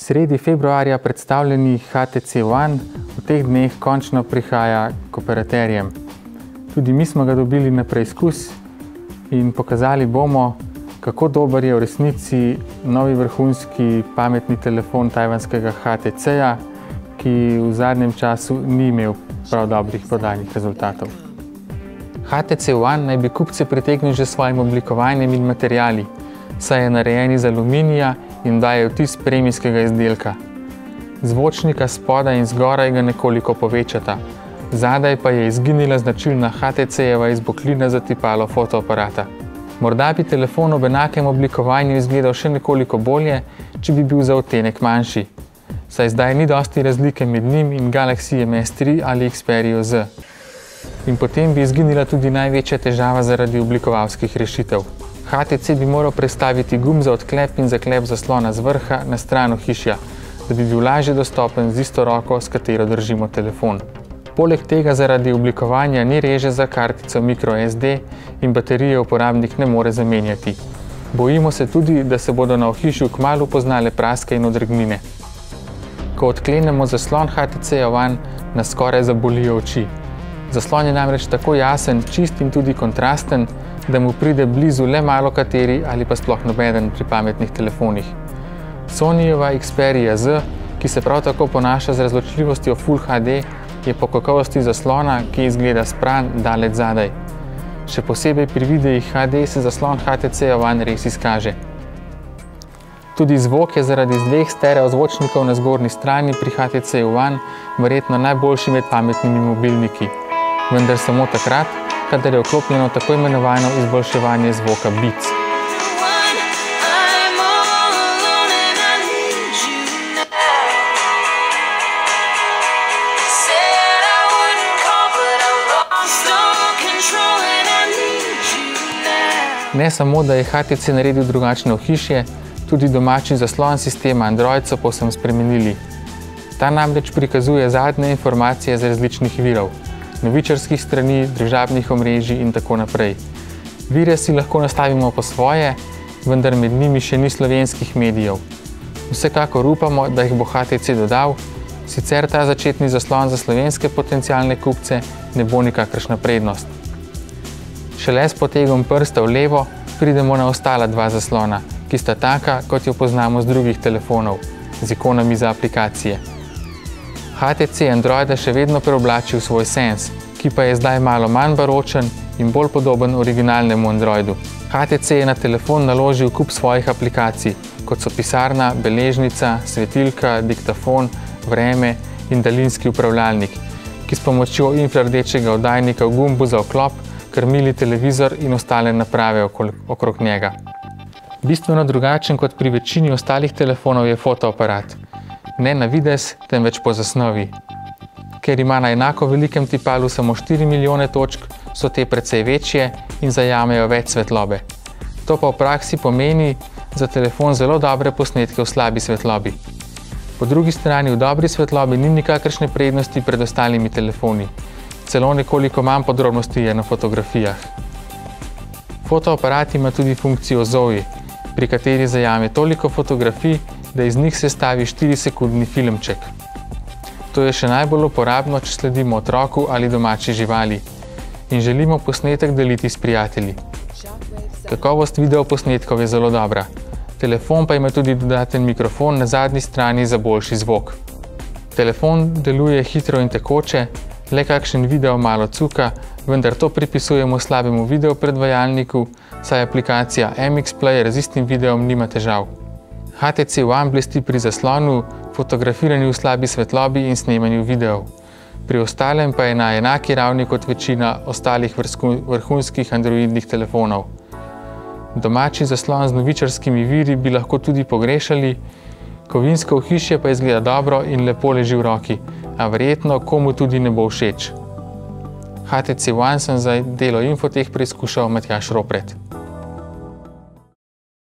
Sredi februarja predstavljeni HTC One v teh dneh končno prihaja k operaterjem. Tudi mi smo ga dobili na preizkus in pokazali bomo, kako dober je v resnici novi vrhunski pametni telefon tajvanskega HTC-ja, ki v zadnjem času ni imel prav dobrih prodajnih rezultatov. HTC One naj bi kupce pritegnil že s svojim oblikovanjem in materiali, saj je narejen iz aluminija in daje vtis premijskega izdelka. Zvočnika spodaj in zgoraj ga nekoliko povečata, zadaj pa je izginila značilna HTC-jeva izboklina za tipalo fotoaparata. Morda bi telefon ob enakem oblikovanju izgledal še nekoliko bolje, če bi bil za odtenek manjši, saj zdaj ni dosti razlike med njim in Galaxy MS3 ali Xperia Z. In potem bi izginila tudi največja težava zaradi oblikovalskih rešitev. HTC bi moral prestaviti gumb za odklep in zaklep zaslona z vrha na stran ohišja, da bi bil lažje dostopen z isto roko, s katero držimo telefon. Poleg tega zaradi oblikovanja ni reže za kartico microSD in baterije uporabnik ne more zamenjati. Bojimo se tudi, da se bodo na ohišju kmalu poznale praske in odrgnine. Ko odklenemo zaslon HTC One, nas skoraj zabolijo oči. Zaslon je namreč tako jasen, čist in tudi kontrasten, da mu pride blizu le malo kateri ali pa sploh nobeden pri pametnih telefonih. Sonyjeva Xperia Z, ki se prav tako ponaša z razločljivostjo Full HD, je po kakovosti zaslona, ki izgleda spran, daleč zadaj. Še posebej pri videih HD se zaslon HTC One res izkaže. Tudi zvok je zaradi dveh stereo zvočnikov na zgornji strani pri HTC One verjetno najboljši med pametnimi mobilniki, vendar samo takrat, kadar je vklopljeno tako imenovano izboljševanje zvoka Beats. Ne samo, da je HTC naredil drugačno ohišje, tudi domači zaslon sistema Android so povsem spremenili. Ta namreč prikazuje zadnje informacije z različnih virov, novičarskih strani, družabnih omrežij in tako naprej. Vire si lahko nastavimo po svoje, vendar med njimi še ni slovenskih medijev. Vsekakor upamo, da jih bo HTC dodal, sicer ta začetni zaslon za slovenske potencialne kupce ne bo nikakršna prednost. Šele s potegom prsta v levo pridemo na ostala dva zaslona, ki sta taka, kot jo poznamo z drugih telefonov, z ikonami za aplikacije. HTC Androida še vedno preoblači v svoj Sense, ki pa je zdaj malo manj baročen in bolj podoben originalnemu Androidu. HTC je na telefon naložil kup svojih aplikacij, kot so pisarna, beležnica, svetilka, diktafon, vreme in daljinski upravljalnik, ki s pomočjo infrardečega oddajnika v gumbu za vklop krmili televizor in ostale naprave okrog njega. Bistveno drugačen kot pri večini ostalih telefonov je fotoaparat. Ne na videz, temveč po zasnovi. Ker ima na enako velikem tipalu samo 4 milijone točk, so te precej večje in zajamejo več svetlobe. To pa v praksi pomeni za telefon zelo dobre posnetke v slabi svetlobi. Po drugi strani v dobri svetlobi ni nikakršne prednosti pred ostalimi telefoni. Celo nekoliko manj podrobnosti je na fotografijah. Fotoaparat ima tudi funkcijo Zoe, pri kateri zajame toliko fotografij, da iz njih sestavi 4-sekundni filmček. To je še najbolj uporabno, če sledimo otroku ali domači živali in želimo posnetek deliti s prijatelji. Kakovost videoposnetkov je zelo dobra. Telefon pa ima tudi dodaten mikrofon na zadnji strani za boljši zvok. Telefon deluje hitro in tekoče, le kakšen video malo cuka, vendar to pripisujemo slabemu videopredvajalniku, saj aplikacija MX Player z istim videom nima težav. HTC One blesti pri zaslonu, fotografiranju v slabi svetlobi in snemanju videov. Pri ostalem pa je na enaki ravni kot večina ostalih vrhunskih androidnih telefonov. Domači zaslon z novičarskimi viri bi lahko tudi pogrešali, kovinsko ohišje pa izgleda dobro in lepo leži v roki, a verjetno komu tudi ne bo všeč. HTC One sem za Delo Infotech preizkušal Matjaž Ropret.